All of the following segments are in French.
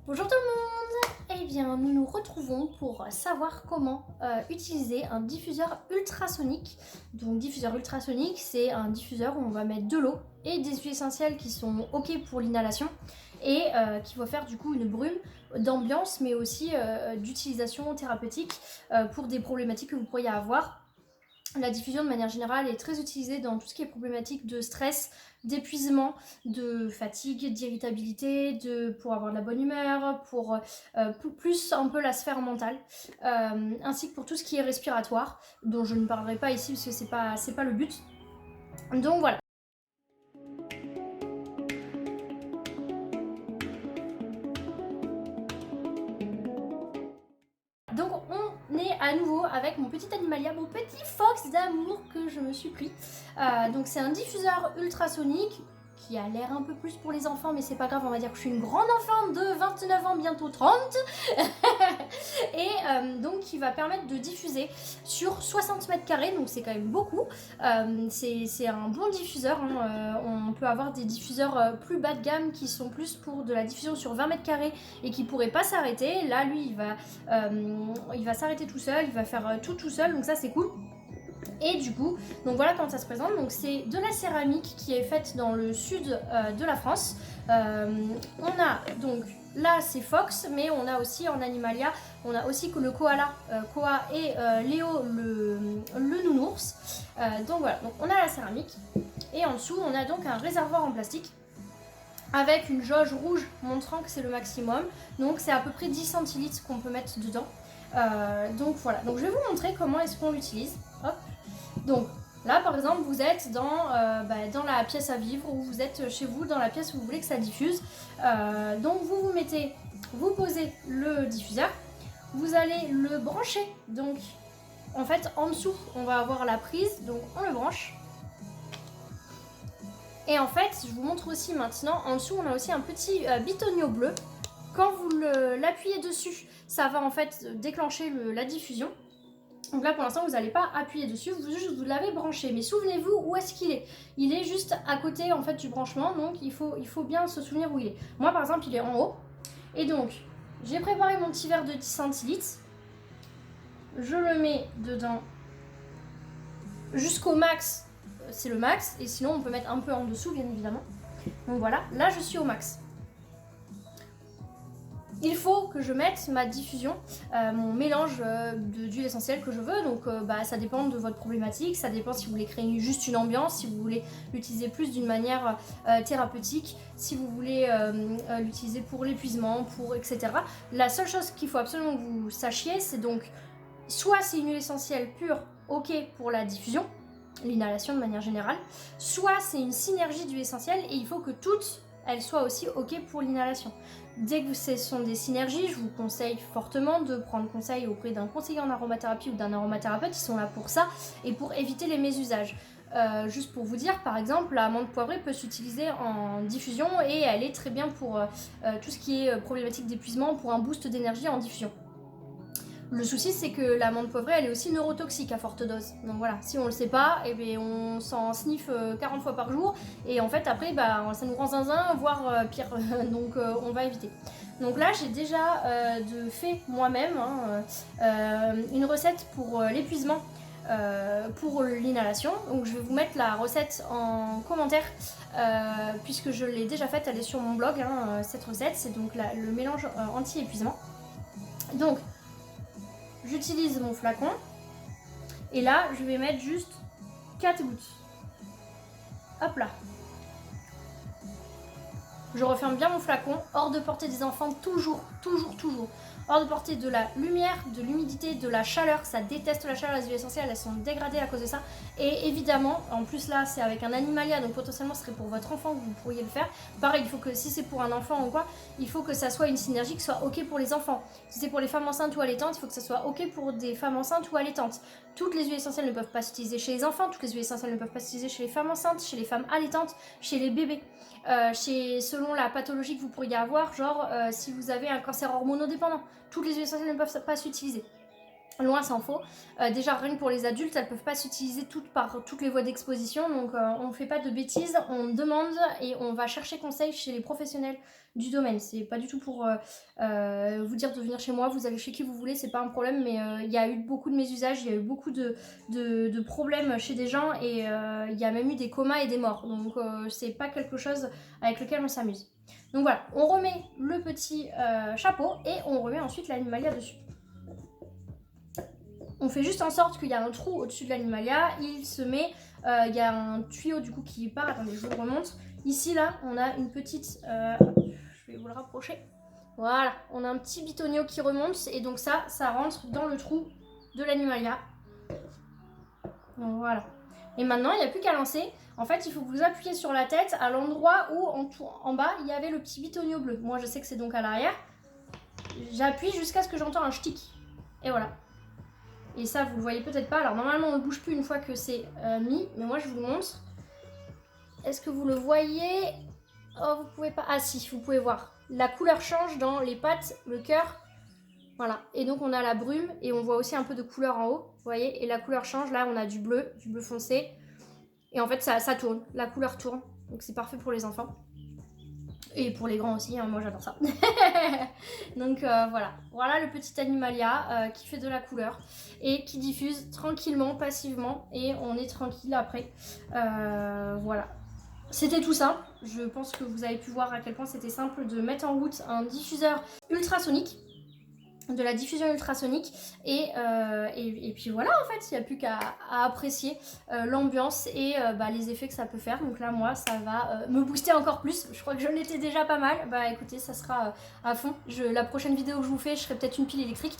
Bonjour tout le monde. Eh bien, nous nous retrouvons pour savoir comment utiliser un diffuseur ultrasonique. Donc diffuseur ultrasonique, c'est un diffuseur où on va mettre de l'eau et des huiles essentielles qui sont ok pour l'inhalation et qui va faire du coup une brume d'ambiance mais aussi d'utilisation thérapeutique pour des problématiques que vous pourriez avoir. La diffusion de manière générale est très utilisée dans tout ce qui est problématique de stress, d'épuisement, de fatigue, d'irritabilité, pour avoir de la bonne humeur, pour plus un peu la sphère mentale, ainsi que pour tout ce qui est respiratoire, dont je ne parlerai pas ici parce que c'est pas le but. Donc voilà. Donc on est à nouveau avec mon petit animalia, mon petit fox d'amour que je me suis pris. Donc c'est un diffuseur ultrasonique qui a l'air un peu plus pour les enfants, mais c'est pas grave, on va dire que je suis une grande enfant de 29 ans, bientôt 30. Et donc qui va permettre de diffuser sur 60 mètres carrés, donc c'est quand même beaucoup. C'est un bon diffuseur, hein. On peut avoir des diffuseurs plus bas de gamme qui sont plus pour de la diffusion sur 20 mètres carrés et qui pourraient pas s'arrêter. Là lui il va s'arrêter tout seul, il va faire tout seul, donc ça c'est cool. Et du coup, donc voilà comment ça se présente. Donc c'est de la céramique qui est faite dans le sud de la France. On a donc là c'est Fox, mais on a aussi en Animalia, on a aussi le koala, Koa et Léo le nounours. Donc voilà, donc on a la céramique et en dessous on a donc un réservoir en plastique avec une jauge rouge montrant que c'est le maximum. Donc c'est à peu près 10 centilitres qu'on peut mettre dedans. Donc voilà, donc je vais vous montrer comment est-ce qu'on l'utilise. Hop. Donc là par exemple vous êtes dans la pièce à vivre ou vous êtes chez vous dans la pièce où vous voulez que ça diffuse. Donc vous posez le diffuseur, vous allez le brancher. Donc en fait en dessous on va avoir la prise, donc on le branche. Et en fait, je vous montre aussi maintenant, en dessous on a aussi un petit bitonio bleu. Quand vous l'appuyez dessus, ça va en fait déclencher la diffusion. Donc là pour l'instant vous n'allez pas appuyer dessus, vous l'avez branché. Mais souvenez-vous où est-ce qu'il est. Il est juste à côté en fait du branchement, donc il faut bien se souvenir où il est. Moi par exemple il est en haut. Et donc j'ai préparé mon petit verre de 10 centilitres. Je le mets dedans jusqu'au max, c'est le max, et sinon on peut mettre un peu en dessous bien évidemment. Donc voilà, là je suis au max. Il faut que je mette ma diffusion, mon mélange d'huile essentielle que je veux. Donc ça dépend de votre problématique, ça dépend si vous voulez créer juste une ambiance, si vous voulez l'utiliser plus d'une manière thérapeutique, si vous voulez l'utiliser pour l'épuisement, etc. La seule chose qu'il faut absolument que vous sachiez, c'est donc soit c'est une huile essentielle pure, ok pour la diffusion, l'inhalation de manière générale, soit c'est une synergie d'huile essentielle et il faut que toutes elles soient aussi ok pour l'inhalation. Dès que ce sont des synergies, je vous conseille fortement de prendre conseil auprès d'un conseiller en aromathérapie ou d'un aromathérapeute, ils sont là pour ça et pour éviter les mésusages. Juste pour vous dire, par exemple, la menthe poivrée peut s'utiliser en diffusion et elle est très bien pour tout ce qui est problématique d'épuisement, pour un boost d'énergie en diffusion. Le souci, c'est que la menthe poivrée, elle est aussi neurotoxique à forte dose. Donc voilà, si on le sait pas, eh bien, on s'en sniffe 40 fois par jour. Et en fait, après, ça nous rend zinzin, voire pire. Donc on va éviter. Donc là, j'ai déjà fait moi-même une recette pour l'épuisement. Pour l'inhalation. Donc je vais vous mettre la recette en commentaire puisque je l'ai déjà faite, elle est sur mon blog, cette recette, c'est donc le mélange anti-épuisement. Donc j'utilise mon flacon et là je vais mettre juste 4 gouttes. Hop là. Je referme bien mon flacon, hors de portée des enfants, toujours. Hors de portée de la lumière, de l'humidité, de la chaleur. Ça déteste la chaleur, les huiles essentielles, elles sont dégradées à cause de ça. Et évidemment, en plus là, c'est avec un animalia, donc potentiellement ce serait pour votre enfant que vous pourriez le faire. Pareil, il faut que si c'est pour un enfant ou quoi, il faut que ça soit une synergie qui soit ok pour les enfants. Si c'est pour les femmes enceintes ou allaitantes, il faut que ça soit ok pour des femmes enceintes ou allaitantes. Toutes les huiles essentielles ne peuvent pas s'utiliser chez les enfants, toutes les huiles essentielles ne peuvent pas s'utiliser chez les femmes enceintes, chez les femmes allaitantes, chez les bébés. Selon la pathologie que vous pourriez avoir, genre si vous avez un cancer hormonodépendant, toutes les huiles essentielles ne peuvent pas s'utiliser. Loin s'en faut. Déjà rien que pour les adultes, elles peuvent pas s'utiliser par toutes les voies d'exposition, donc on fait pas de bêtises, on demande et on va chercher conseil chez les professionnels du domaine. C'est pas du tout pour vous dire de venir chez moi, vous allez chez qui vous voulez, c'est pas un problème, mais il y a eu beaucoup de mésusages, il y a eu beaucoup de problèmes chez des gens et il y a même eu des comas et des morts, donc c'est pas quelque chose avec lequel on s'amuse. Donc voilà, on remet le petit chapeau et on remet ensuite l'animalia dessus. On fait juste en sorte qu'il y a un trou au-dessus de l'animalia, il se met, il y a un tuyau du coup qui part, attendez je vous le remonte. Ici là, on a une petite, je vais vous le rapprocher, voilà, on a un petit bitonio qui remonte et donc ça rentre dans le trou de l'animalia. Donc voilà. Et maintenant, il n'y a plus qu'à lancer. En fait, il faut que vous appuyez sur la tête à l'endroit où en bas, il y avait le petit bitonio bleu. Moi, je sais que c'est donc à l'arrière. J'appuie jusqu'à ce que j'entends un shtick. Et voilà. Et ça, vous le voyez peut-être pas. Alors, normalement, on ne bouge plus une fois que c'est mis. Mais moi, je vous le montre. Est-ce que vous le voyez? Oh, vous pouvez pas. Ah si, vous pouvez voir. La couleur change dans les pattes, le cœur. Voilà. Et donc, on a la brume. Et on voit aussi un peu de couleur en haut. Vous voyez? Et la couleur change. Là, on a du bleu foncé. Et en fait, ça tourne. La couleur tourne. Donc, c'est parfait pour les enfants. Et pour les grands aussi, hein, moi j'adore ça. Donc voilà. Voilà le petit animalia qui fait de la couleur et qui diffuse tranquillement, passivement. Et on est tranquille après. Voilà. C'était tout simple. Je pense que vous avez pu voir à quel point c'était simple de mettre en route un diffuseur ultrasonique. De la diffusion ultrasonique et puis voilà, en fait il n'y a plus qu'à apprécier l'ambiance et les effets que ça peut faire. Donc là moi ça va me booster encore plus, je crois que je l'étais déjà pas mal. Bah écoutez, ça sera à fond. La prochaine vidéo que je vous fais, je serai peut-être une pile électrique.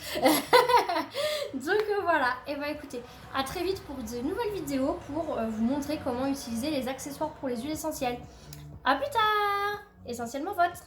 Donc voilà, et bah écoutez, à très vite pour de nouvelles vidéos pour vous montrer comment utiliser les accessoires pour les huiles essentielles. A plus tard, essentiellement votre.